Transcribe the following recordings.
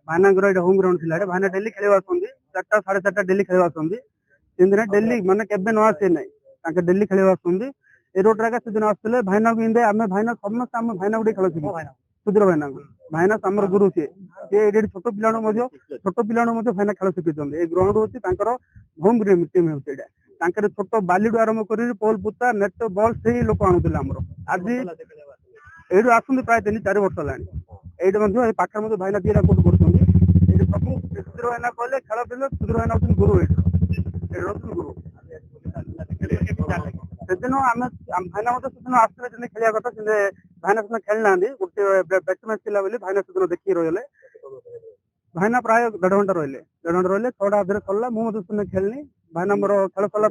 भाईना home ground थी भाईना daily खेल आसुँच 4टा 4:30 daily खेल आसुँच 3 दिन डेली माने केबे न आसे नहीं डेली खेल आसुँच ए रोड रे से दिन आसते भाईना को इंदे आम भाईना समस्त आम भाईना गुटे खेल सुधीर भाईना को भाईना आमर गुरु सी छोट पिला छोट पिला भाईना खेल शिखी ग्राउंड हूँ होम टीम हूँ छोट बाली आरंभ कर पोल पुता नेट बॉल से लोक आणुले आज ये आसुँच प्राय 3-4 वर्ष है पाखे भाईना दिए कोट कर सब सुधीर भाईना कहले खेल खेल सुधीर भाईना हूँ गुरु गुरु सेदिन आम भाईना मत सेदिन आसते खेलिया कथा भाईना से खेली ना गोटे बेस्ट मैच थी भाईना सेदिन देखिए रही भाईना प्राय 1.5 घंटा रही 6टा अधे सरला मुझे खेलनी भाईना मोर खेल सरला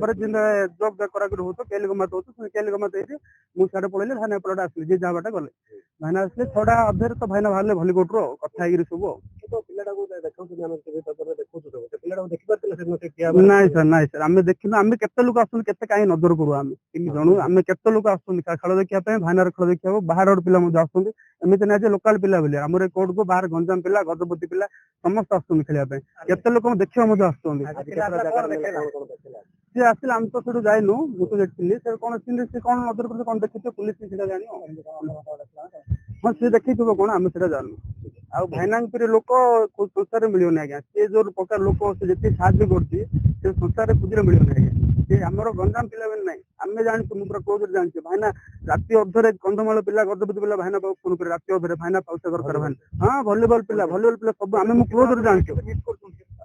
जब हो केली गमात हो केली गमात मुझे पढ़े भाईना एपटे आसली जी जहाँ बाटे गले भाईना आसले 6टा अधे तो भाईना बाहर भलिकोट रो कथा सब नाई सर आम देखिन आम केते लोक आसुन केते कहीं नजर करू आम 3 जण आम केते लोक आसुन खेल देखा भाईनार खेल देखा बाहर पिला आसुन एमती ना लोकाल पिला बोले आम कोर्ट को बाहर गंजाम पिला गजपति पिला समस्त आसुन खेलने केते लोक देखा आसुन सी आसिल आम तो सीधु जाइनु मुझे देखी कौन कौन नजर कर कौन देखी पुलिस जानी हाँ सी देखी कौन आम से जानू आ भाईना लोक संसार मिलने आज्ञा सी जो प्रकार लोक जी साहय कर संसार खुदे मिलने आज्ञा सी आम गंजाम पिला ना आम जानते मुझे क्लोज जानते भाईना राति अधे कंधमाल पिला गजपति पिला भाईना फोन कर राति अधे भाईना पैसा दरकार भाईना हाँ भलीबल पिला सब आम क्लोज जानते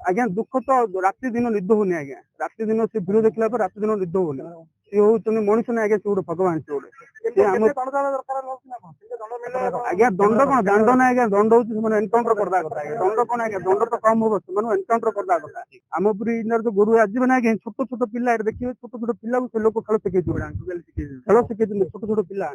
आज्ञा दुख तो राति दिन निद होनी आज्ञा राति दिन से भिड देखला राति दिन निद होनी सी हूँ मनुष्य ना आज्ञा सी गोटे भगवान सी आज्ञा दंड कौन दंड ना आज्ञा दंड हूँ एनकाउंटर करदा कथा दंड कौन आज्ञा दंड तो कम हम से एनकाउंटर करदा कथा आम पूरी जो गुरु आज मैंने आज्ञा छोट छोट पिला देखिए छोट छोट पिला से लोक खेल शिखे खेल शिखे छोट छोट पिला